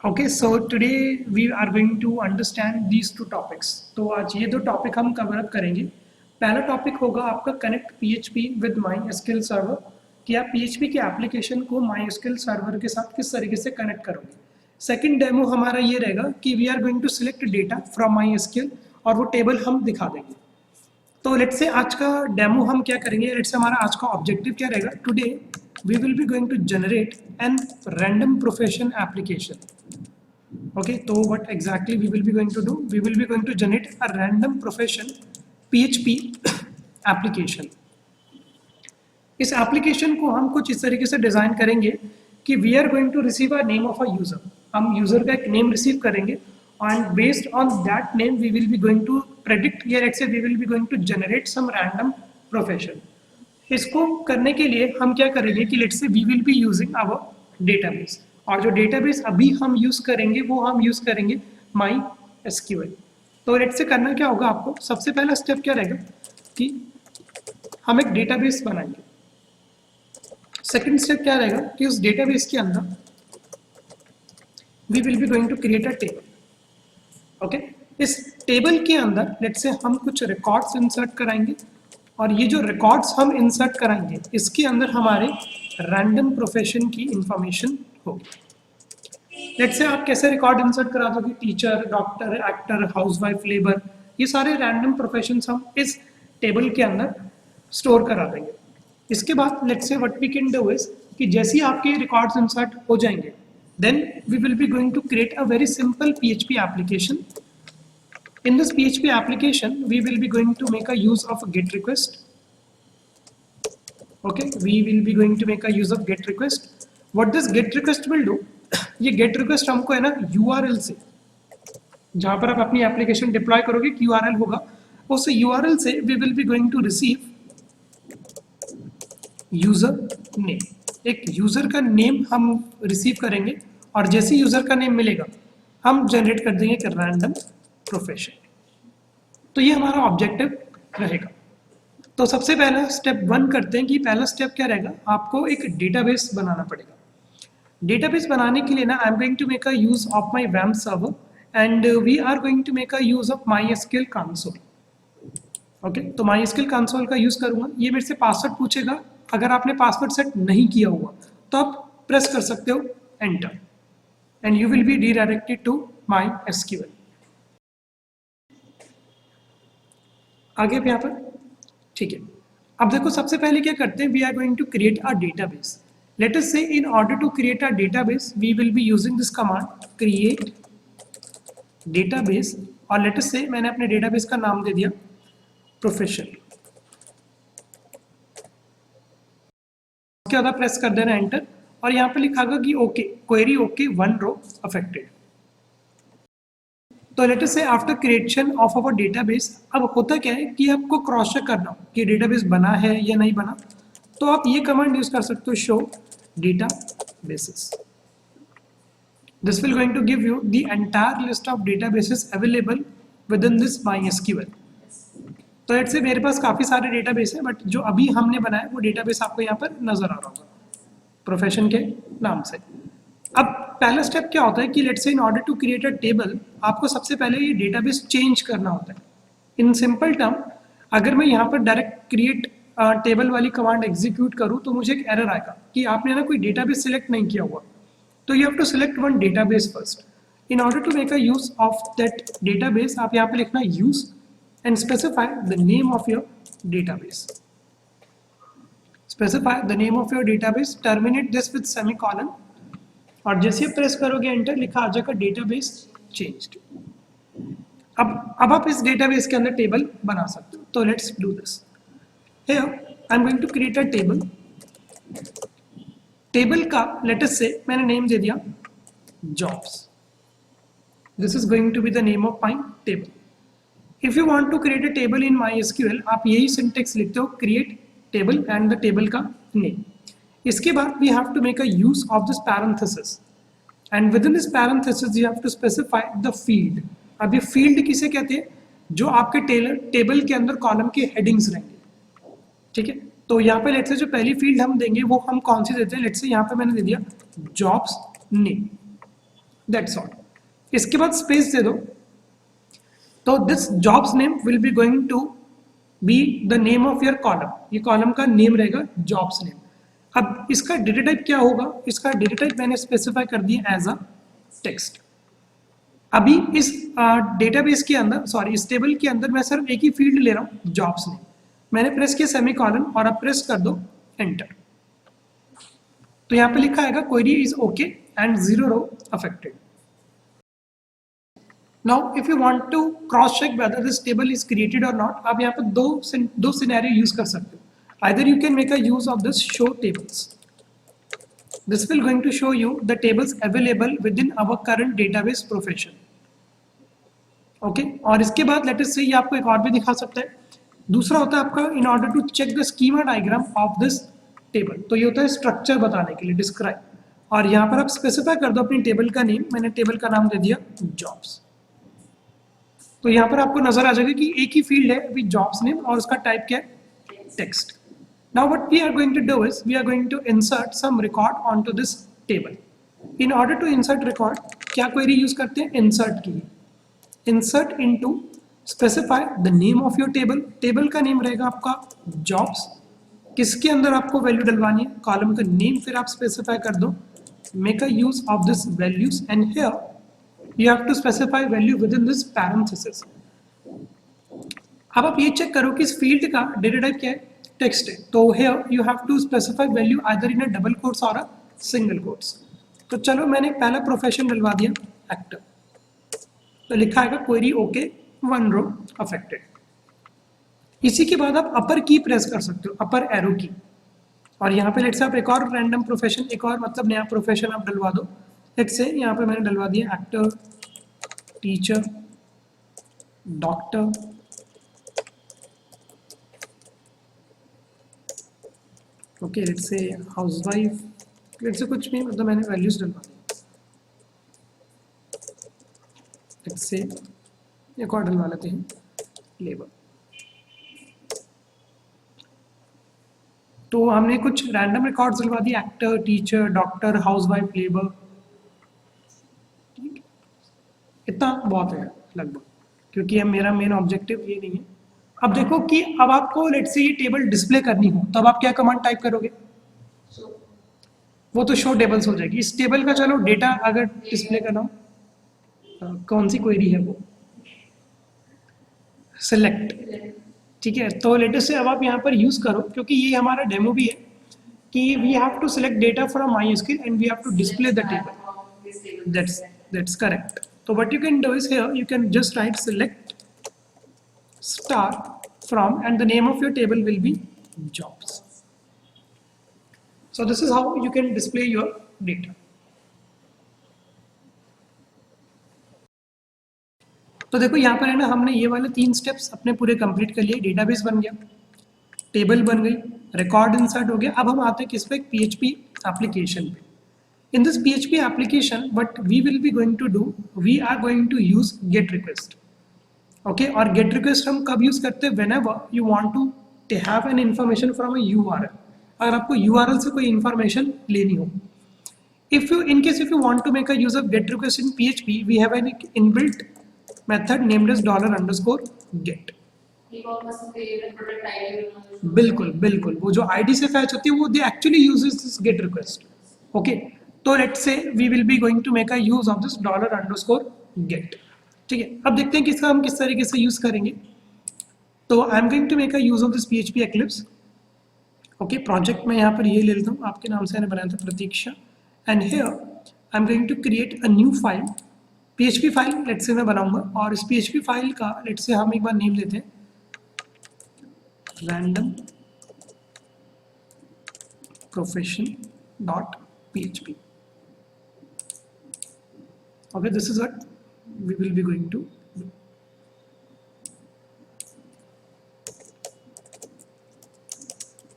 Okay, so today we are going to understand these two topics. तो आज ये दो टॉपिक हम कवर अप करेंगे. पहला टॉपिक होगा आपका connect PHP with MySQL server कि आप PHP की एप्लीकेशन को MySQL सर्वर के साथ किस तरीके से कनेक्ट करोगे. सेकंड डेमो हमारा ये रहेगा कि we are going to select data from MySQL और वो टेबल हम दिखा देंगे. तो लेट्स से आज का डेमो हम क्या करेंगे. लेट्स से हमारा आज का ऑब्जेक्टिव क्या रहेगा. Today we will be going to generate an random profession application. Okay, so what exactly we will be going to do? We will be going to generate a random profession PHP application. इस application को हम कुछ इस तरीके से design करेंगे कि we are going to receive a name of a user. हम यूजर का एक नेम रिसीव करेंगे and based on that name we will be going to predict या let's say we will be going to generate some random profession. इसको करने के लिए हम क्या करेंगे कि let's say we will be using our database और जो डेटाबेस अभी हम यूज करेंगे वो हम यूज करेंगे MySQL. तो लेट्स से करना क्या होगा आपको. सबसे पहला स्टेप क्या रहेगा कि हम एक डेटाबेस बनाएंगे. सेकंड स्टेप क्या रहेगा कि उस डेटाबेस के अंदर we will be going to create a table. Okay, इस टेबल के अंदर लेट्स से हम कुछ रिकॉर्ड्स इंसर्ट कराएंगे और ये जो रिकॉर्ड्स हम इंसर्ट कराएंगे इसके अंदर हमारे रैंडम प्रोफेशन की इंफॉर्मेशन होगी. लेट्स से आप कैसे रिकॉर्ड इंसर्ट करा दोगे. Teacher, doctor, actor, housewife, labour, ये सारे रैंडम प्रोफेशंस हम इस टेबल के अंदर स्टोर करा देंगे. इसके बाद let's say what we can do is कि जैसे ही आपके रिकॉर्ड्स इंसर्ट हो जाएंगे then we will be going to create a very simple PHP application. In this PHP application, we will be going to make a use of a GET request. Okay, we will be going to make a use of GET request. What this GET request will do? ये GET request हमको है ना URL से, जहाँ पर आप अपनी application deploy करोगे कि URL होगा, उस URL से we will be going to receive user name. एक यूजर का नेम हम रिसीव करेंगे और जैसे यूजर का नेम मिलेगा हम जनरेट कर देंगे एक रैंडम प्रोफेशन. तो ये हमारा ऑब्जेक्टिव रहेगा. तो सबसे पहला स्टेप 1 करते हैं कि पहला स्टेप क्या रहेगा. आपको एक डेटाबेस बनाना पड़ेगा. डेटाबेस बनाने के लिए ना I am going to make a use of my WAMP server and we are going to make a use of MySQL console. Okay, तो MySQL कंसोल का यूज करूंगा. ये मेरे से पासवर्ड पूछेगा. अगर आपने पासवर्ड सेट नहीं किया हुआ तो आप प्रेस कर सकते हो enter and you will be redirected to MySQL. आगे भी यहाँ पर ठीक है. अब देखो सबसे पहले क्या करते हैं. We are going to create a database. Let us say in order to create a database we will be using this command create database और लेट अस से मैंने अपने डेटाबेस का नाम दे दिया प्रोफेशन. उसके बाद प्रेस कर देना एंटर और यहाँ पे लिखा होगा कि okay query okay 1 row affected. तो let us say after creation of our database अब होता क्या है कि आपको क्रॉस चेक करना हो कि डेटाबेस बना है या नहीं बना. तो आप ये कमांड यूज कर सकते हो show databases. This will going to give you the entire list of databases available with in this MySQL. तो लेट्स से मेरे पास काफ़ी सारे डेटाबेस है बट जो अभी हमने बनाया वो डेटाबेस आपको यहाँ पर नजर आ रहा होगा प्रोफेशन के नाम से. अब पहला स्टेप क्या होता है कि let's say in order to create a table आपको सबसे पहले ये डेटाबेस चेंज करना होता है. इन सिंपल टर्म अगर मैं यहाँ पर डायरेक्ट क्रिएट टेबल वाली कमांड एग्जीक्यूट करूँ तो मुझे एक एरर आएगा कि आपने ना कोई डेटाबेस सिलेक्ट नहीं किया हुआ. तो you have to select one database first. In order to make a use of that database आप यहाँ पे लिखना use and specify the name of your database. Specify the name of your database, terminate this with semicolon और जैसे press करोगे enter लिखा आ जाएगा डेटाबेस चेंज्ड. अब आप इस डेटाबेस के अंदर टेबल बना सकते हो. तो let's do this. Here I am going to create a table. Table का लेट अस से मैंने नेम दे दिया jobs. This is going to be the name of my table. If you want to create a table in MySQL आप यही syntax लिखते हो create table and the table का name. इसके बाद we have to make a use of this parenthesis and within this parenthesis you have to specify the field. अब ये field किसे कहते हैं जो आपके टेबल के अंदर कॉलम के हेडिंग्स रहेंगे. ठीक है, तो यहाँ पे लेट्स से जो पहली फील्ड हम देंगे वो हम कौन सी देते हैं. लेट्स से यहाँ पे मैंने दे दिया जॉब्स नेम. That's all. इसके बाद स्पेस दे दो, तो this jobs name will be going to be the name of your column, ये कॉलम का नेम रहेगा जॉब्स नेम। अब इसका डेटा टाइप क्या होगा, इसका डेटा टाइप मैंने स्पेसिफाई कर दिया एज अ टेक्स्ट। अभी इस डेटाबेस के अंदर, सॉरी इस टेबल के अंदर मैं सिर्फ एक ही फील्ड ले रहा हूँ जॉब्स नेम, मैंने प्रेस किया सेमीकोलन और अब प्रेस कर दो एंटर। तो यहाँ पे लिखा आएगा query is okay and 0 row affected. Now if you want to cross check whether this table is created और नॉट, आप यहाँ पे दो सिनेरियो यूज कर सकते हो। Either you can make a use of this show tables, this will going to show you the tables available with in our current database profession. Okay, और इसके बाद लेट अस से ये आपको एक और भी दिखा सकता है। दूसरा होता है आपका in order to check the schema diagram of this table, तो ये होता है स्ट्रक्चर बताने के लिए, डिस्क्राइब। और यहाँ पर आप स्पेसिफाई कर दो अपनी टेबल का नेम, मैंने टेबल का नाम दे दिया जॉब्स। तो यहाँ पर आपको नजर आ जाएगा कि एक ही फील्ड है विद जॉब्स नेम और उसका टाइप क्या है, text. Now what we are going to do is we are going to insert some record onto this table. In order to insert record क्या क्वेरी यूज करते हैं, insert की। insert into specify the name of your table, table का name रहेगा आपका jobs, किसके अंदर आपको वैल्यू डलवानी है, कॉलम का नेम, फिर आप स्पेसिफाई कर दो make a use of this values and here you have to specify value within this parenthesis। अब आप ये चेक करो कि इस फील्ड का डेटा टाइप क्या है, टेक्स्ट है, तो here you have to specify value either in a double quotes or a single quotes। तो चलो मैंने पहला प्रोफेशन डलवा दिया एक्टर, तो लिखा है क्वेरी ओके 1 रो अफेक्टेड। इसी के बाद आप अपर की प्रेस कर सकते हो, अपर एरो की, और यहाँ पे लेट्स से आप एक और रैंडम प्रोफेशन, एक और मतलब नया प्रोफेशन आप डलवा दो। लेट्स से यहाँ पे मैंने डलवा दिया actor, teacher, doctor, okay let's say housewife, let's say कुछ भी मतलब मैंने वैल्यूज डलवा दी। से एक और डलवा लेते हैं लेबर। तो हमने कुछ रैंडम रिकॉर्ड्स डलवा दिए, actor, teacher, doctor, housewife, labour. इतना बहुत है लगभग, क्योंकि अब मेरा मेन ऑब्जेक्टिव ये नहीं है। अब देखो कि अब आपको लेट्स से ये टेबल डिस्प्ले करनी हो, तब आप क्या कमांड टाइप करोगे, वो तो शो टेबल्स हो जाएगी। इस टेबल का चलो डेटा अगर डिस्प्ले करना हो, कौन सी क्वेरी है वो, सेलेक्ट, ठीक है। तो लेटेस्ट से अब आप यहाँ पर यूज करो, क्योंकि ये हमारा डेमो भी है कि we have to select data from MySQL and we have to display the table, that's correct. तो what you can do is here you can just write select star from and the name of your table will be jobs. So this is how you can display your data. तो देखो यहाँ पर है ना, हमने ये वाले 3 steps अपने पूरे कंप्लीट कर लिए। डेटाबेस बन गया, टेबल बन गई, रिकॉर्ड इंसर्ट हो गया। अब हम आते हैं किस पे, PHP एप्लीकेशन पे। इन दिस PHP application what we will be going to do, we are going to use get request. Okay, और गेट रिक्वेस्ट हम कब यूज करते हैं, whenever you want to have an information from a URL, अगर आपको URL से कोई information लेनी हो। If you want to make a use of get request in PHP, we have an inbuilt method named as $_get। बिल्कुल बिल्कुल, वो जो ID से फैच होती है वो they actually uses this get request। Okay, तो let's say we will be going to make a use of this $_get। ठीक है, अब देखते हैं कि इसका हम किस तरीके से यूज करेंगे। तो I am going to make a use of this PHP Eclipse। Okay, project में यहाँ पर ये ले लेता हूँ, आपके नाम से मैंने बनाया था Pratiksha, and here I am going to create a new file, PHP file let's say मैं बनाऊंगा। और इस PHP फाइल का लेट्स से हम एक बार नेम लेते हैं random profession.php। okay, this is what we will be going to do।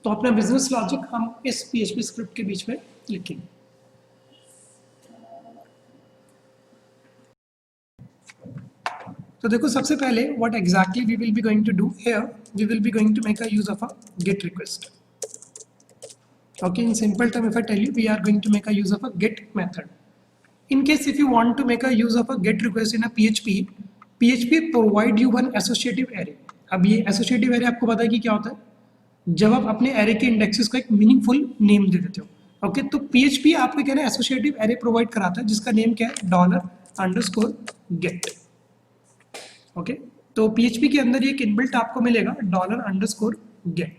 तो अपना बिजनेस लॉजिक हम इस PHP स्क्रिप्ट के बीच में लिखेंगे। तो देखो सबसे पहले what exactly we will be going to do here, we will be going to make a use of a get request। okay, in simple term if I tell you, we are going to make a use of a get method। In case if you want to make a use of a get request in a PHP provide you one associative array. अब ये associative array आपको पता है कि क्या होता है, जब आप अपने array के indexes को एक meaningful name दे देते हो. ओके, तो PHP आपको क्या है associative array प्रोवाइड कराता है जिसका नेम क्या है $_get. ओके, तो PHP के अंदर एक इनबिल्ट आपको मिलेगा $_get.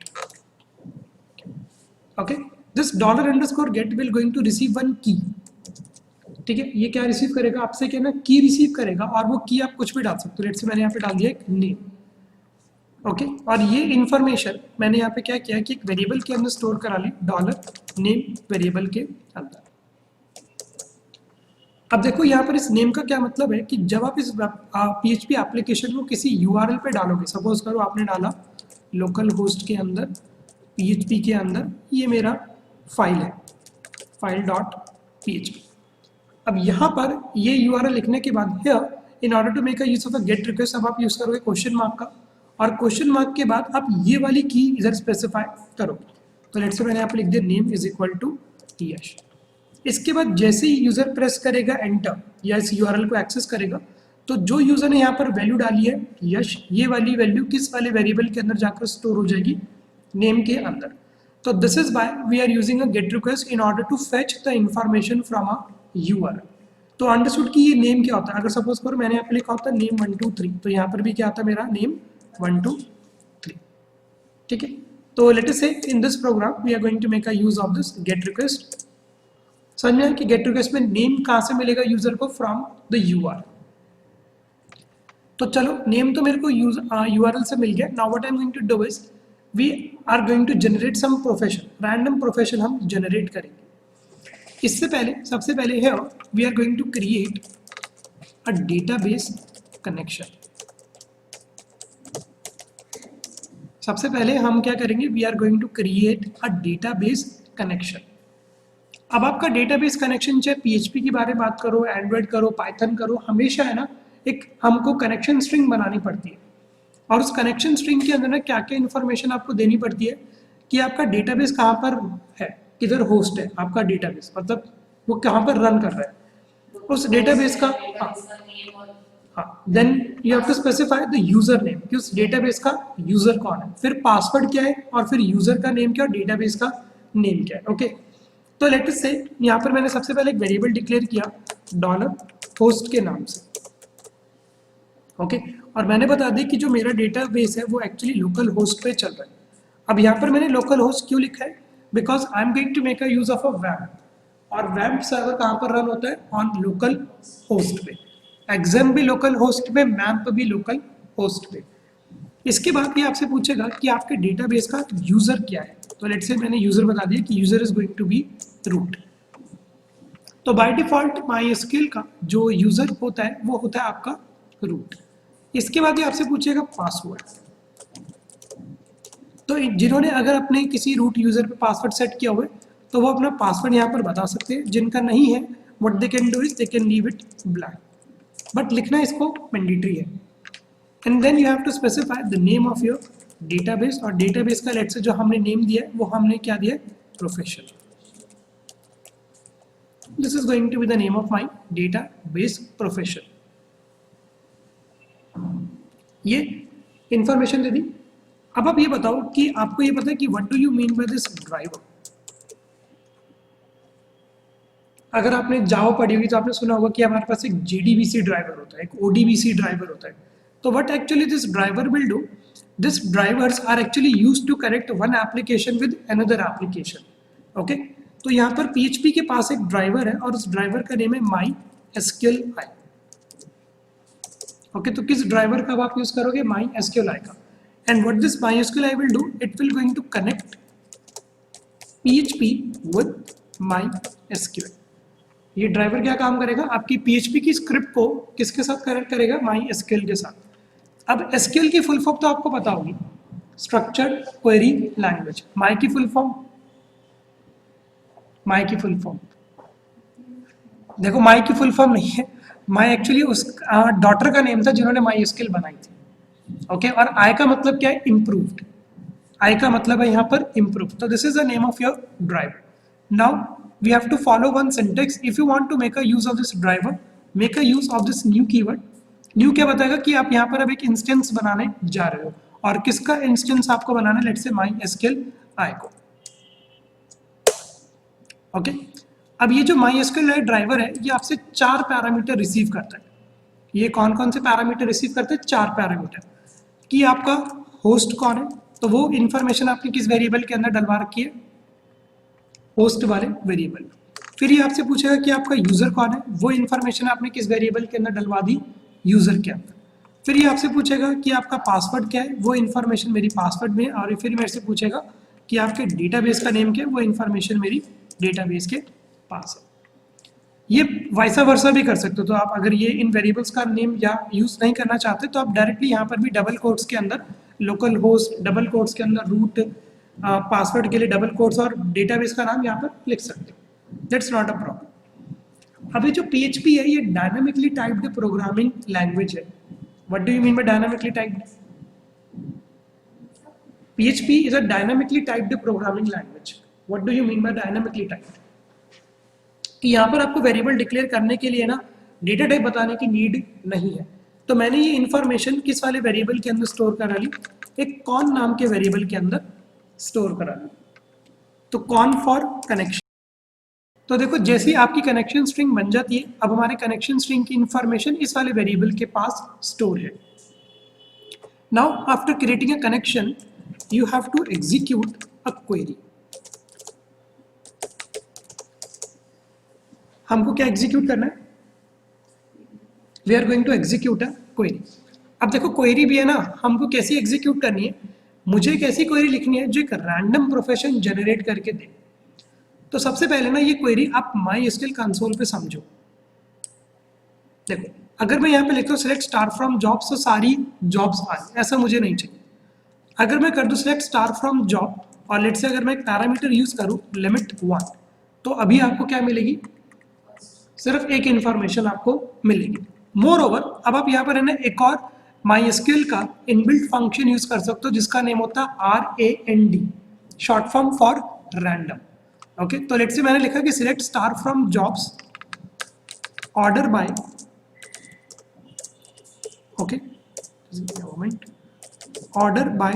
Okay, this $_get will going to receive one key. ठीक है, ये क्या रिसीव करेगा आपसे, क्या ना की रिसीव करेगा, और वो की आप कुछ भी डाल सकते हो. लेट्स से मैंने यहाँ पे डाल दिया एक नेम. ओके, और ये इंफॉर्मेशन मैंने यहाँ पे क्या किया कि एक वेरिएबल के अंदर स्टोर करा ली $name वेरिएबल के अंदर. अब देखो यहाँ पर इस नेम का क्या मतलब है कि जब आप इस PHP एप्लीकेशन को किसी URL पे डालोगे, सपोज करो आपने डाला लोकल होस्ट के अंदर PHP के अंदर, ये मेरा फाइल है file.php. अब यहाँ पर ये URL लिखने के बाद here in order to make a use of a get request, अब आप यूज करोगे क्वेश्चन मार्क का, और क्वेश्चन मार्क के बाद आप ये वाली की इधर स्पेसिफाई करोगे. तो लेट्स से मैंने यहाँ पे लिख दिया नेम इज इक्वल टू यश. इसके बाद जैसे ही यूजर प्रेस करेगा एंटर या इस URL को एक्सेस करेगा, तो जो यूजर ने यहाँ पर वैल्यू डाली है यश, ये वाली वैल्यू किस वाले वेरिएबल के अंदर जाकर स्टोर हो जाएगी, नेम के अंदर. तो this is why we are using a get request in order to fetch the information from a URL. तो अंडरस्टूड कि ये नेम क्या होता है. अगर सपोज करो मैंने यहाँ पे लिखा होता नेम 1 2 3, तो यहाँ पर भी क्या आता है मेरा नेम 1 2 3. ठीक है, तो let us say in this program we are going to make a use of this get request. समझ में कि गेट रिक्वेस्ट में नेम कहाँ से मिलेगा यूजर को, फ्रॉम द URL. तो चलो नेम तो मेरे को URL से मिल गया. Now what I am going to do is we are going to generate some profession, random profession हम जनरेट करेंगे. इससे पहले सबसे पहले है we are going to create a database connection. सबसे पहले हम क्या करेंगे, we are going to create a database connection. अब आपका डेटाबेस कनेक्शन चाहे PHP के बारे में बात करो, एंड्रॉयड करो, पाइथन करो, हमेशा है ना एक हमको कनेक्शन स्ट्रिंग बनानी पड़ती है. और उस कनेक्शन स्ट्रिंग के अंदर ना क्या क्या इन्फॉर्मेशन आपको देनी पड़ती है कि आपका डेटाबेस कहाँ पर है, किधर होस्ट है आपका डेटाबेस, मतलब वो कहाँ पर रन कर रहा है उस डेटाबेस का. हाँ, then you have to specify the user name कि उस डेटाबेस का यूजर कौन है, फिर पासवर्ड क्या है, और फिर यूजर का नेम क्या और डेटाबेस का नेम क्या है. ओके, तो लेट अस से यहाँ पर मैंने सबसे पहले एक वेरिएबल डिक्लेयर किया $host के नाम से. ओके, और मैंने बता दी कि जो मेरा डेटाबेस है वो एक्चुअली लोकल होस्ट पे चल रहा है. अब यहाँ पर मैंने लोकल होस्ट क्यों लिखा है, because I am going to make a use of a web, और वेब सर्वर कहाँ पर रन होता है, ऑन लोकल होस्ट पे. एग्जाम भी लोकल होस्ट पे, मैप भी लोकल होस्ट पे. इसके बाद ये आपसे पूछेगा कि आपके डेटाबेस का यूजर क्या है. तो लेट्स से मैंने यूजर बता दिया कि user is going to be root. तो बाय डिफॉल्ट MySQL का जो यूजर होता है वो होता है आपका रूट. इसके बाद ये आपसे पूछेगा पासवर्ड. तो जिन्होंने अगर अपने किसी रूट यूजर पे पासवर्ड सेट किया हुआ है तो वो अपना पासवर्ड यहाँ पर बता सकते हैं. जिनका नहीं है what they can do is they can leave it blank, but लिखना इसको मैंडेटरी है. And then you have to specify the name of your database, और डेटाबेस का लेट्स से जो हमने नेम दिया है वो हमने क्या दिया है, profession. This is going to be the name of my database profession. ये इंफॉर्मेशन दे दी. अब आप ये बताओ कि आपको ये पता है कि what do you mean by this driver. अगर आपने जावा पढ़ी होगी तो आपने सुना होगा कि हमारे पास एक JDBC ड्राइवर होता है, एक ODBC ड्राइवर होता है. तो what actually this driver will do, this drivers are actually used to connect one application with another application. Okay, तो यहाँ पर PHP के पास एक ड्राइवर है और उस ड्राइवर का नेम है MySQLi. ओके, तो किस ड्राइवर का आप यूज करोगे, MySQLi का. And what this MySQLi will do, it will going to connect PHP with MySQL. ये ड्राइवर क्या काम करेगा, आपकी PHP की स्क्रिप्ट को किसके साथ कनेक्ट करेगा, MySQL के साथ. अब SQL की फुल फॉर्म तो आपको पता होगी, स्ट्रक्चर्ड क्वेरी लैंग्वेज. माई की फुल फॉर्म, माई की फुल फॉर्म देखो, माई की फुल फॉर्म नहीं है, माई एक्चुअली उस डॉटर का नेम था जिन्होंने MySQL बनाई थी. ओके, और आई का मतलब क्या है, इम्प्रूव्ड. आई का मतलब है यहाँ पर इम्प्रूव. तो this is the name of your driver. Now we have to follow one syntax. If you want to make a use of this driver, make a use of this new keyword. New क्या बताएगा कि आप यहाँ पर अब एक instance बनाने जा रहे हो, और किसका इंस्टेंस आपको बनाना है, लेट्स से MySQL आई को। ओके, अब ये जो MySQL आई ड्राइवर है, ये आपसे 4 पैरामीटर रिसीव करता है। ये कौन कौन से पैरामीटर रिसीव करते हैं? 4 पैरामीटर। कि आपका होस्ट कौन है, तो वो इन्फॉर्मेशन आपने किस वेरिएबल के अंदर डलवा रखी है, होस्ट वाले वेरिएबल। फिर ये आपसे पूछेगा कि आपका यूजर कौन है, वो इन्फॉर्मेशन आपने किस वेरिएबल के अंदर डलवा दी, यूजर के अंदर। फिर ये आपसे पूछेगा कि आपका पासवर्ड क्या है, वो इन्फॉर्मेशन मेरी पासवर्ड में है। और फिर मेरे से पूछेगा कि आपके डेटाबेस का नेम क्या है, वो इन्फॉर्मेशन मेरी डेटाबेस के पास है। ये वाइसा वर्सा भी कर सकते हो, तो आप अगर ये इन वेरिएबल्स का नेम या यूज नहीं करना चाहते तो आप डायरेक्टली यहाँ पर भी डबल कोट्स के अंदर लोकल होस्ट, डबल कोट्स के अंदर रूट, पासवर्ड के लिए डबल कोट्स और डेटाबेस का नाम यहाँ पर लिख सकते हो। That's not a problem. अभी जो PHP है, ये डायनामिकली टाइप्ड प्रोग्रामिंग लैंग्वेज है। What do you mean by dynamically typed? PHP is a dynamically typed programming language. What do you mean by dynamically typed? कि यहाँ पर आपको वेरिएबल डिक्लेयर करने के लिए ना डेटा टाइप बताने की नीड नहीं है। तो मैंने ये इन्फॉर्मेशन किस वाले वेरिएबल के अंदर स्टोर करा ली, एक कॉन नाम के वेरिएबल के अंदर स्टोर करा ली। तो कॉन फॉर कनेक्शन। तो देखो जैसे ही आपकी कनेक्शन स्ट्रिंग बन जाती है, अब हमारे कनेक्शन स्ट्रिंग की इन्फॉर्मेशन इस वाले वेरिएबल के पास स्टोर है। Now after creating a connection, you have to execute a query. हमको क्या एग्जीक्यूट करना है? We are going to execute a query. अब देखो क्वेरी भी है ना, हमको कैसी एग्जीक्यूट करनी है, मुझे एक ऐसी क्वेरी लिखनी है जो एक रैंडम प्रोफेशन जनरेट करके दे। तो सबसे पहले ना ये क्वेरी आप MySQL कंसोल पे समझो। देखो अगर मैं यहाँ पे लिखता हूँ सिलेक्ट स्टार फ्रॉम जॉब्स, तो सारी जॉब्स आए, ऐसा मुझे नहीं चाहिए। अगर मैं कर दूं सिलेक्ट स्टार फ्रॉम जॉब, और लेट से अगर मैं एक पैरामीटर यूज करूं लिमिट 1, तो अभी आपको क्या मिलेगी? सिर्फ एक इंफॉर्मेशन आपको मिलेगी। मोर ओवर अब आप यहाँ पर है ना एक और MySQL का इनबिल्ट फंक्शन यूज कर सकते हो जिसका नेम होता है RAND, short form for random. Okay, तो लेट से मैंने लिखा कि select star from jobs order by, okay moment, order by,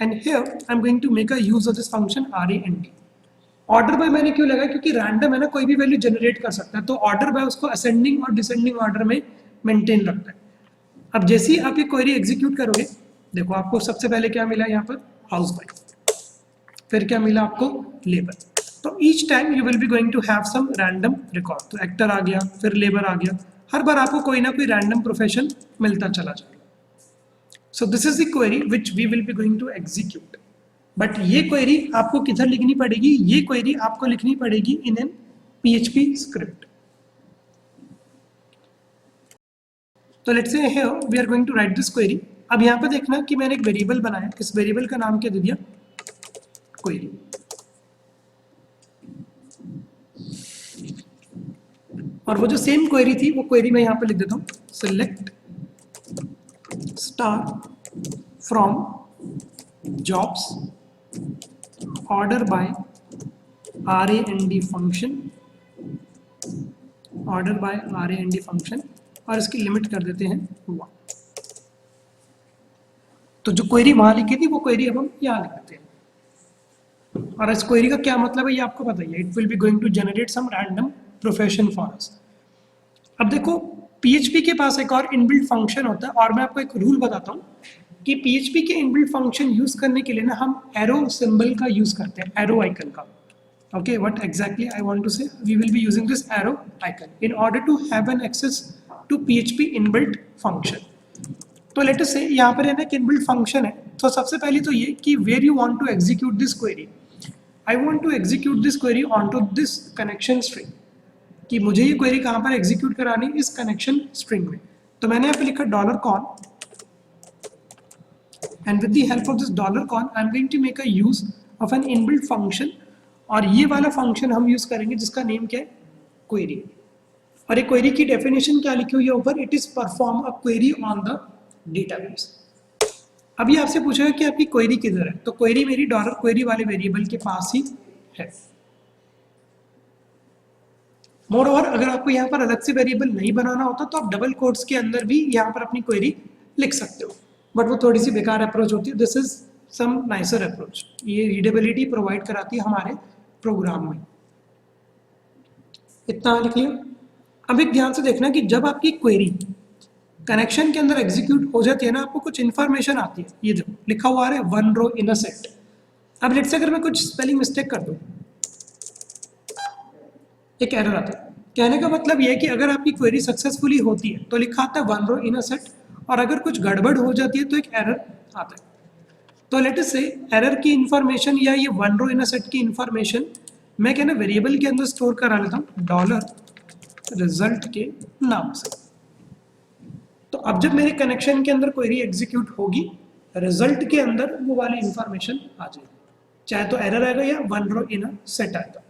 and here I'm going to make a use of this function RAND. Order by मैंने क्यों लगा? क्योंकि random है ना, कोई भी वैल्यू जनरेट कर सकता है, तो ऑर्डर बाय उसको असेंडिंग और डिसेंडिंग ऑर्डर में मेंटेन रखता है। अब जैसे ही आप ये क्वेरी एग्जीक्यूट करोगे, देखो आपको सबसे पहले क्या मिला यहाँ पर? House wife. फिर क्या मिला आपको? लेबर। तो each time you will be going to have some random record. तो एक्टर आ गया, फिर लेबर आ गया, हर बार आपको कोई ना कोई रैंडम प्रोफेशन मिलता चला जाएगा। So this is the query which we will be going to execute. But ये query आपको किधर लिखनी पड़ेगी? ये query आपको लिखनी पड़ेगी in an PHP script. तो let's say here we are going to write this query. अब यहाँ पे देखना कि मैंने एक वेरिएबल बनाया, इस वेरिएबल का नाम क्या दे दिया? query. और वो जो सेम query थी, वो query मैं यहाँ पे लिख देता हूँ, select star from jobs order by RAND function, order by RAND function, और इसकी लिमिट कर देते हैं 1। तो जो क्वेरी वहां लिखी थी वो क्वेरी अब हम यहाँ लिख देते हैं। और इस क्वेरी का क्या मतलब है ये आपको पता ही है, it will be going to generate some random profession for us. अब देखो PHP के पास एक और इनबिल्ट फंक्शन होता है, और मैं आपको एक रूल बताता हूँ कि PHP के इनबिल्ट फंक्शन यूज करने के लिए ना हम एरो सिंबल का यूज करते हैं, एरो आइकन का। Okay, what exactly I want to say? We will be using this arrow icon in order to have an access to PHP inbuilt function. तो let us say यहाँ पर है ना कि inbuilt function है, तो सबसे पहले तो ये कि where you want to execute this query. I want to execute this query onto this connection string. कि मुझे ये query कहाँ पर execute करानी है? इस connection string में। तो मैंने यहाँ पे लिखा $con, and with the help of this $con, I'm going to make a use of an inbuilt function. और ये वाला फंक्शन हम यूज करेंगे जिसका नेम क्या है? क्वेरी। और ये क्वेरी की डेफिनेशन क्या लिखी हुई है ऊपर? It is perform a query on the database. अभी आपसे पूछेगा कि आपकी क्वेरी किधर है, तो क्वेरी मेरी $query वाले वेरिएबल के पास ही है। मोर ओवर अगर आपको यहाँ पर अलग से वेरिएबल नहीं बनाना होता तो आप डबल कोट्स के अंदर भी यहाँ पर अपनी क्वेरी लिख सकते हो, बट वो थोड़ी सी बेकार अप्रोच होती है। This is some nicer approach, ये रीडेबिलिटी प्रोवाइड कराती है हमारे प्रोग्राम में। इतना लिख लिया। अब एक ध्यान से देखना कि जब आपकी क्वेरी कनेक्शन के अंदर एग्जीक्यूट हो जाती है ना, आपको कुछ इन्फॉर्मेशन आती है। ये देखो लिखा हुआ है one row in a set. अब लेट्स से अगर मैं कुछ स्पेलिंग मिस्टेक कर दूं, एक एरर आता है। कहने का मतलब ये है कि अगर आपकी क्वेरी सक्सेसफुली होती है तो लिखा आता है one row in a set, और अगर कुछ गड़बड़ हो जाती है तो एक एरर आता है। तो लेट अस से एरर की इंफॉर्मेशन या ये one row in a set की इंफॉर्मेशन मैं कहना वेरिएबल के अंदर स्टोर करा लेता हूँ डॉलर रिजल्ट के नाम से। तो अब जब मेरे कनेक्शन के अंदर क्वेरी एग्जीक्यूट होगी, रिजल्ट के अंदर वो वाली इंफॉर्मेशन आ जाएगी, चाहे तो एरर आएगा या one row in a set आएगा।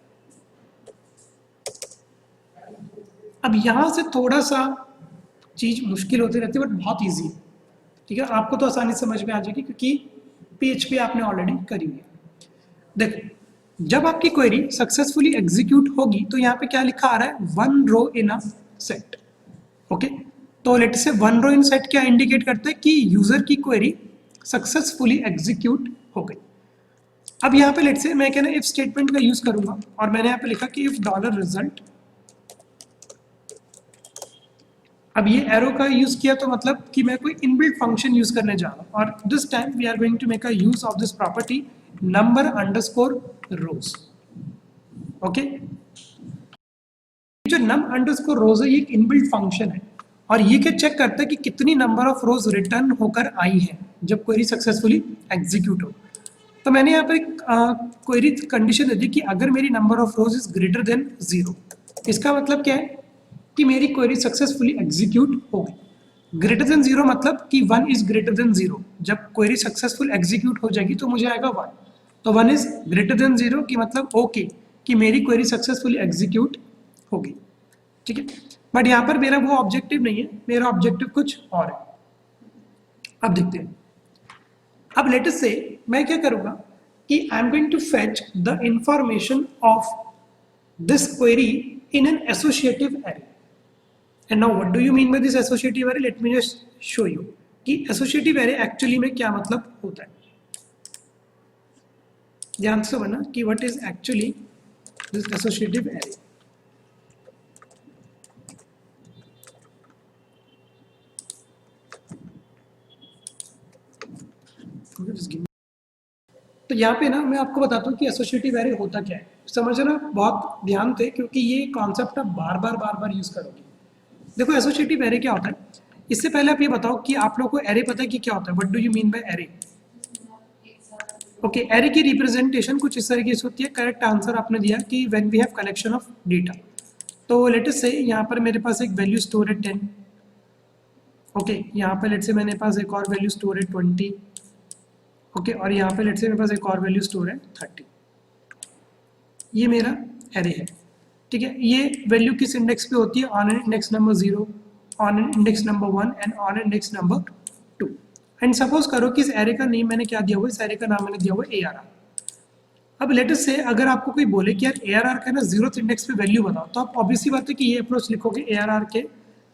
अब यहाँ से थोड़ा सा चीज मुश्किल होती रहती है, बट बहुत ईजी है। ठीक है, आपको तो आसानी से समझ में आ जाएगी क्योंकि PHP आपने ऑलरेडी करी हुई है। देखो जब आपकी क्वेरी सक्सेसफुली एग्जीक्यूट होगी तो यहाँ पे क्या लिखा आ रहा है, one row in a set. Okay, तो let say one row in set क्या इंडिकेट करता है कि यूजर की क्वेरी सक्सेसफुली एग्जीक्यूट हो गई। अब यहाँ पे लेट से मैं कहना इफ स्टेटमेंट का यूज करूंगा, और मैंने यहाँ पे लिखा कि इफ डॉलर रिजल्ट। अब ये एरो का यूज किया तो मतलब कि मैं कोई इनबिल्ट फंक्शन यूज करने जा रहा हूँ, और this time we are going to make a use of this property number underscore rows. Okay, जो नम अंडरस्कोर रोज है ये एक इनबिल्ट फंक्शन है, और ये क्या चेक करता है कि कितनी नंबर ऑफ रोज रिटर्न होकर आई है जब क्वेरी सक्सेसफुली एग्जीक्यूट हो। तो मैंने यहाँ पर एक क्वेरी कंडीशन दे दी कि अगर मेरी number of rose is greater than 0, इसका मतलब क्या है कि मेरी क्वेरी सक्सेसफुली एग्जीक्यूट हो गई। ग्रेटर देन 0 मतलब कि 1 इज ग्रेटर देन 0। जब क्वेरी सक्सेसफुल एग्जीक्यूट हो जाएगी तो मुझे आएगा 1, तो 1 इज ग्रेटर देन 0 की मतलब ओके कि मेरी क्वेरी सक्सेसफुली एग्जीक्यूट होगी। ठीक है, बट यहाँ पर मेरा वो ऑब्जेक्टिव नहीं है, मेरा ऑब्जेक्टिव कुछ और है। अब देखते हैं। अब लेट अस से मैं क्या करूंगा कि I am going to fetch the information of this query in an associative array. And now what do you mean by this associative array? Let me just show you कि associative array actually में क्या मतलब होता है। ध्यान से बना कि what is actually this associative array। तो यहाँ पे ना मैं आपको बताता हूँ कि एसोसिएटिव एरे होता क्या है। समझना बहुत ध्यान से, क्योंकि ये कॉन्सेप्ट आप बार बार यूज करोगे। देखो एसोसिएटिव एरे क्या होता है, इससे पहले आप ये बताओ कि आप लोगों को एरे पता है कि क्या होता है। What do you mean by array? Okay, array की रिप्रेजेंटेशन कुछ इस तरीके से होती है। करेक्ट आंसर आपने दिया कि when we have collection of data. तो लेट अस से यहाँ पर मेरे पास एक वैल्यू स्टोर है 10। ओके, यहाँ पर लेट से मेरे पास एक और वैल्यू स्टोर है 20। ओके, और यहाँ पे लेट से मेरे पास एक और वैल्यू स्टोर है 30। ये मेरा एरे है। ठीक है, ये वैल्यू किस इंडेक्स पे होती है? On an index number 0, on an index number 1 and on an index number 2। And suppose करो कि इस एरे का नेम मैंने क्या दिया हुआ है, इस एरे का नाम मैंने दिया हुआ है ARR। अब लेट अस से अगर आपको कोई बोले कि यार ARR का ना 0th इंडेक्स पे वैल्यू बताओ, तो आप ऑब्वियसली बात है कि ये अप्रोच लिखोगे ARR के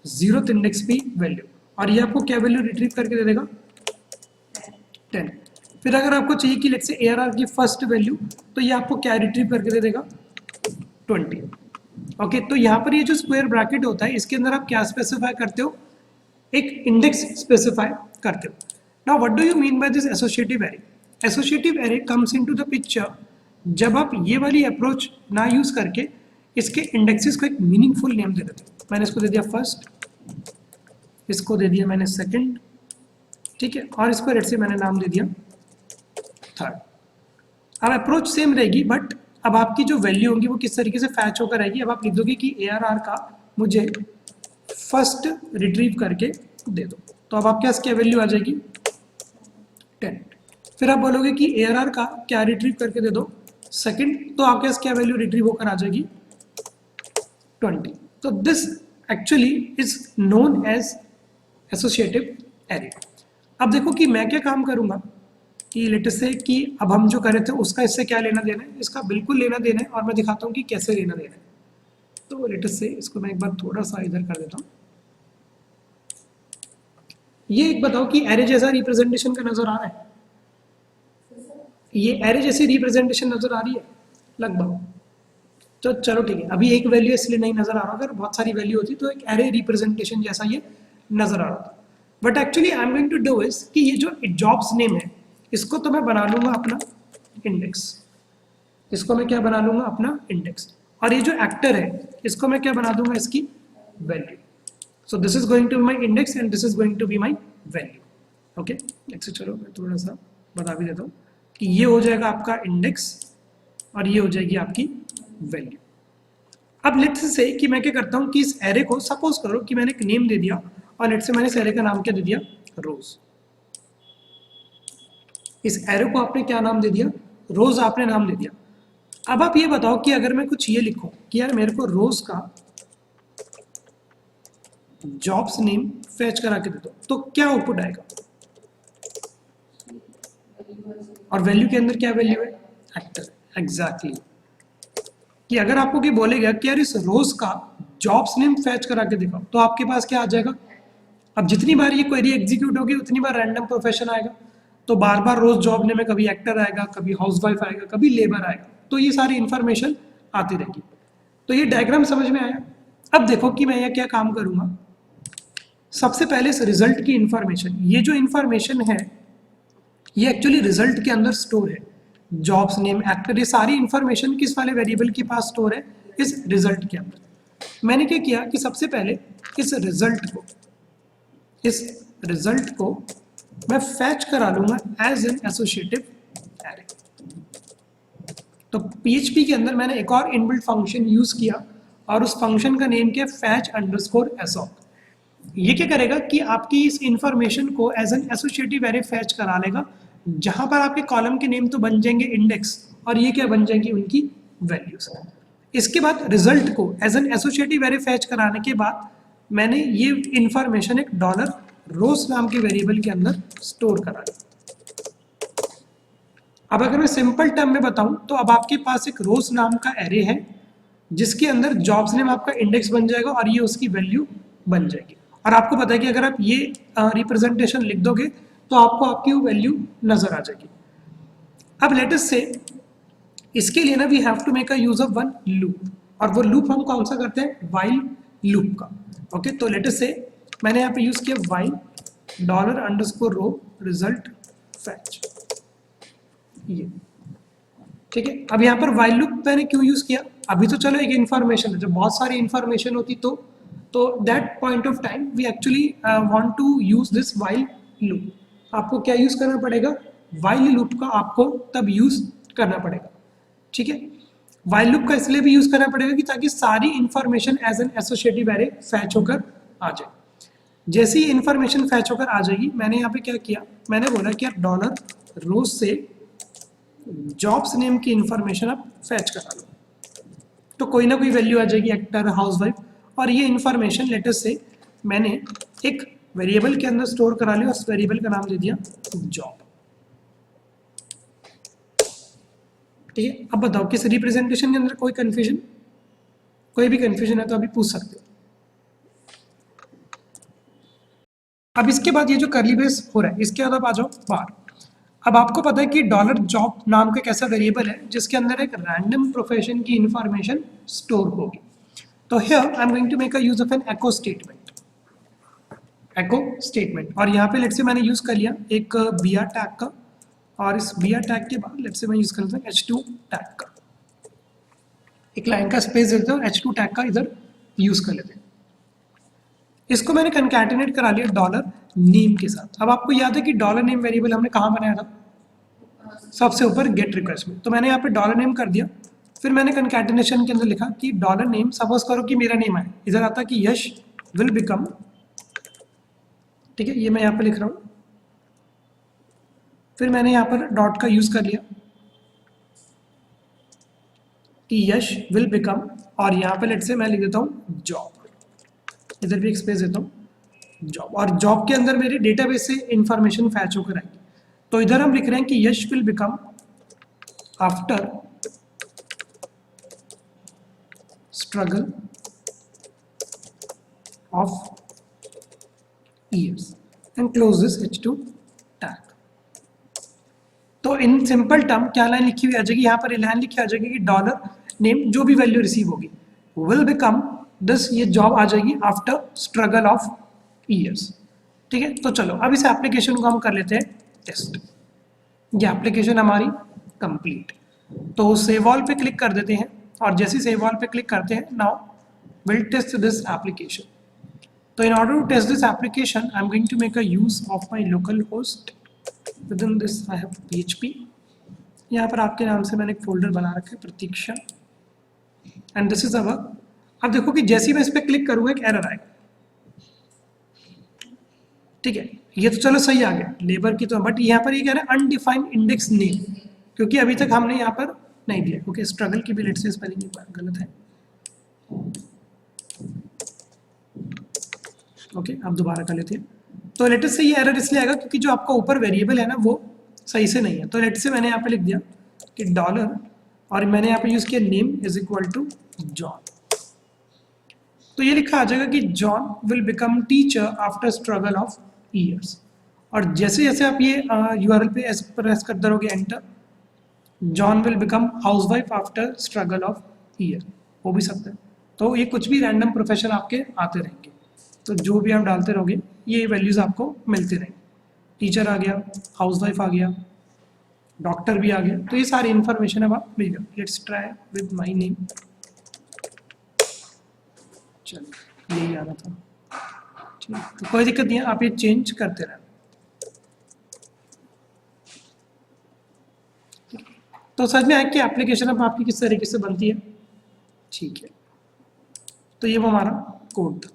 0th इंडेक्स पे वैल्यू, और ये आपको क्या वैल्यू रिट्रीव करके दे देगा? 10। फिर अगर आपको चाहिए कि लेट से ARR की फर्स्ट वैल्यू, तो ये आपको क्या रिट्रीव करके दे देगा? 20। ओके, तो यहाँ पर ये जो स्क्वायर ब्रैकेट होता है इसके अंदर आप क्या स्पेसिफाई करते हो? एक इंडेक्स स्पेसिफाई करते हो। Now what do you mean by this associative array? Associative array comes into the picture जब आप ये वाली अप्रोच ना यूज करके इसके इंडेक्सेस को एक मीनिंगफुल नेम दे देते हो। मैंने इसको दे दिया फर्स्ट, इसको दे दिया मैंने सेकंड, ठीक है, और इसको लेट से मैंने नाम दे दिया थर्ड। अब अप्रोच सेम रहेगी, बट अब आपकी जो वैल्यू होगी वो किस तरीके से फैच होकर आएगी। अब आप लिख दोगे कि ARR का मुझे फर्स्ट रिट्रीव करके दे दो, तो अब आपके पास क्या वैल्यू आ जाएगी? 10। फिर आप बोलोगे कि ARR का क्या रिट्रीव करके दे दो? सेकंड, तो आपके पास क्या वैल्यू रिट्रीव होकर आ जाएगी? 20। तो this actually is known as associative array. अब देखो कि मैं क्या काम करूंगा कि लेट अस से कि अब हम जो कर रहे थे उसका इससे क्या लेना देना है, इसका बिल्कुल लेना देना है, और मैं दिखाता हूँ कि कैसे लेना देना है। तो लेटेस्ट से इसको मैं एक बार थोड़ा सा इधर कर देता हूँ। ये एक बताओ कि एरे जैसा रिप्रेजेंटेशन का नजर आ रहा है? ये एरे जैसी रिप्रेजेंटेशन नजर आ रही है लगभग? तो चलो ठीक है, अभी एक वैल्यू इसलिए नहीं नजर आ रहा, अगर बहुत सारी वैल्यू होती तो एक एरे रिप्रेजेंटेशन जैसा ये नजर आ रहा था। But actually I am going to do is कि ये जो जॉब्स नेम है इसको तो मैं बना लूंगा अपना इंडेक्स, इसको मैं क्या बना लूंगा अपना इंडेक्स, और ये जो एक्टर है इसको मैं क्या बना दूंगा इसकी value. So this is going to be my index and this is going to be my value. Okay next, चलो मैं थोड़ा सा बता भी देता हूँ कि ये हो जाएगा आपका इंडेक्स और ये हो जाएगी आपकी वैल्यू। अब लेट्स से कि मैं क्या करता हूँ कि इस एरे को, सपोज करो कि मैंने एक नेम दे दिया और लेट्स से मैंने इस एरे का नाम क्या दे दिया, रोज। इस एरे को आपने क्या नाम दे दिया, रोज आपने नाम दे दिया। अब आप ये बताओ कि अगर मैं कुछ ये लिखूं कि यार मेरे को रोज का जॉब्स नेम फैच करा के दे दो, तो क्या आउटपुट आएगा? और वैल्यू के अंदर क्या वैल्यू है, एक्टर। एग्जैक्टली, कि अगर आपको कि बोलेगा कि यार इस रोज का जॉब्स नेम फैच करा के दिखाओ, तो आपके पास क्या आ जाएगा? अब जितनी बार ये क्वेरी एग्जीक्यूट होगी उतनी बार रैंडम प्रोफेशन आएगा, तो बार बार रोज जॉब नेम में कभी एक्टर आएगा, कभी हाउसवाइफ आएगा, कभी लेबर आएगा, तो ये सारी इंफॉर्मेशन आती रहेगी। तो ये डायग्राम समझ में आया? अब देखो कि मैं ये क्या काम करूंगा। सबसे पहले इस रिजल्ट की इंफॉर्मेशन, ये जो इंफॉर्मेशन है ये एक्चुअली रिजल्ट के अंदर स्टोर है। जॉब्स नेम, एक्टर, ये सारी इंफॉर्मेशन किस वाले वेरिएबल के पास स्टोर है, इस रिजल्ट के अंदर। मैंने क्या किया कि सबसे पहले इस रिजल्ट को मैं फैच करा लूंगा एज एन एसोसिएटिव एरे। तो PHP के अंदर मैंने एक और इनबिल्ट फंक्शन यूज किया और उस फंक्शन का नेम क्या, फैच अंडरस्कोर एसोप। ये क्या करेगा कि आपकी इस इंफॉर्मेशन को as an associative array fetch करा लेगा, जहां पर आपके कॉलम के नेम तो बन जाएंगे इंडेक्स और ये क्या बन जाएंगी उनकी वैल्यूज। इसके बाद रिजल्ट को as an associative array fetch कराने के बाद मैंने ये इंफॉर्मेशन एक डॉलर रोज नाम के वेरिएबल के अंदर स्टोर करा ली। अब अगर मैं सिंपल टर्म में बताऊं तो अब आपके पास एक रोज नाम का एरे है जिसके अंदर जॉब्स नेम आपका इंडेक्स बन जाएगा और ये उसकी वैल्यू बन जाएगी। और आपको पता है कि अगर आप ये रिप्रेजेंटेशन लिख दोगे तो आपको आपकी वैल्यू नजर आ जाएगी। अब लेट अस से इसके लिए ना we have to make a use of one loop, और वो लूप हम कौन सा करते हैं, व्हाइल लूप का। ओके, तो लेट अस से मैंने यहाँ पे यूज किया while dollar underscore row result fetch, ये ठीक है। अब यहाँ पर व्हाइल लूप मैंने क्यों यूज किया, अभी तो चलो एक इन्फॉर्मेशन है, जब बहुत सारी इन्फॉर्मेशन होती तो that point of time we actually want to use this while loop. आपको क्या यूज करना पड़ेगा, व्हाइल लूप का आपको तब यूज करना पड़ेगा, ठीक है। व्हाइल लूप का इसलिए भी यूज करना पड़ेगा कि ताकि सारी information as an associative array fetch होकर आ जाए। जैसे ही इंफॉर्मेशन फैच होकर आ जाएगी, मैंने यहाँ पे क्या किया, मैंने बोला कि आप डॉलर रोज से जॉब्स नेम की इंफॉर्मेशन आप फैच करा लो, तो कोई ना कोई वैल्यू आ जाएगी, एक्टर, हाउसवाइफ, और ये इंफॉर्मेशन लेटेस्ट से मैंने एक वेरिएबल के अंदर स्टोर करा लिया, उस वेरिएबल का नाम दे दिया जॉब, ठीक है। अब बताओ किस रिप्रेजेंटेशन के अंदर कोई कंफ्यूजन, कोई भी कंफ्यूजन है तो अभी पूछ सकते हो। अब इसके बाद ये जो करली ब्रेस हो रहा है इसके बाद आप आ जाओ बाहर। अब आपको पता है कि डॉलर जॉब नाम का एक ऐसा वेरिएबल है जिसके अंदर एक रैंडम प्रोफेशन की इंफॉर्मेशन स्टोर होगी। तो here I am going to make a use of an echo statement, और यहाँ पे लेट्स से मैंने यूज कर लिया एक br टैग का, और इस br टैग के बाद लेट्स से मैं यूज कर लेता हूँ h2 टैग का, एक लाइन का स्पेस देते हैं और h2 टैग का इधर यूज कर लेते हैं। इसको मैंने कंकैटिनेट करा लिया डॉलर नेम के साथ। अब आपको याद है कि डॉलर नेम वेरिएबल हमने कहाँ बनाया था, सबसे ऊपर गेट रिक्वेस्ट में। तो मैंने यहाँ पे डॉलर नेम कर दिया, फिर मैंने कंकैटिनेशन के अंदर लिखा कि डॉलर नेम, सपोज करो कि मेरा नेम है, इधर आता कि यश विल बिकम, ठीक है, ये मैं यहाँ पे लिख रहा हूँ। फिर मैंने यहाँ पर डॉट का यूज कर लिया कि यश विल बिकम, और यहाँ पे लेट से मैं लिख देता हूँ जॉब, इधर भी एक स्पेस देता हूँ जॉब, और जॉब के अंदर मेरे डेटाबेस से इंफॉर्मेशन फैच होकर आएगी। तो इधर हम लिख रहे हैं कि Yash will become after struggle of years and close this H2 tag. तो इन सिंपल टर्म क्या लाइन लिखी हुई आ जाएगी, यहाँ पर लाइन लिखी आ जाएगी कि डॉलर नेम जो भी वैल्यू रिसीव होगी विल बिकम दिस, ये जॉब आ जाएगी आफ्टर स्ट्रगल ऑफ ईयर्स। ठीक है, तो चलो अब इस एप्लीकेशन को हम कर लेते हैं टेस्ट। ये एप्लीकेशन हमारी कंप्लीट। तो सेव ऑल पे क्लिक कर देते हैं और जैसे सेव ऑल पे क्लिक करते हैं, now will test this application. तो in order to test this application, I'm going to make a use of my local host. Within this, I have PHP. यहाँ पर आपके नाम से मैंने एक फोल्डर बना रखा है प्रतीक्षा, एंड दिस इज अवर। अब देखो कि जैसे ही मैं इस पर क्लिक करूँगा एक एरर आएगा। ठीक है, ये तो चलो सही आ गया लेबर की तो, बट यहाँ पर ये कह रहा है अनडिफाइंड इंडेक्स नेम, क्योंकि अभी तक हमने यहाँ पर नहीं दिया। ओके, स्ट्रगल की भी लेट से स्पेलिंग गलत है। ओके, अब दोबारा कर लेते हैं। तो लेट से ये एरर इसलिए आएगा क्योंकि जो आपका ऊपर वेरिएबल है ना वो सही से नहीं है। तो लेट से मैंने यहाँ पे लिख दिया कि डॉलर, और मैंने यहाँ पे यूज किया name is equal to John. तो ये लिखा आ जाएगा कि John will become teacher after struggle of years. और जैसे जैसे आप ये URL पे प्रेस करते रहोगे enter, John will become housewife after struggle of year, हो भी सकता है। तो ये कुछ भी रैंडम प्रोफेशन आपके आते रहेंगे, तो जो भी आप डालते रहोगे ये वैल्यूज आपको मिलते रहेंगे। टीचर आ गया, हाउसवाइफ आ गया, डॉक्टर भी आ गया, तो ये सारी इन्फॉर्मेशन अब आप मिल गया। Let's try with my name. चलिए, यही आ रहा था। ठीक, तो कोई दिक्कत नहीं है, आप ये चेंज करते रहना। तो समझ में आया कि एप्लीकेशन अब आपकी किस तरीके से बनती है। ठीक है, तो ये वो हमारा कोड था।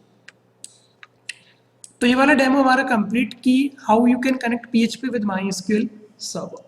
तो ये वाला डेमो हमारा कंप्लीट की how you can connect PHP with MySQL server.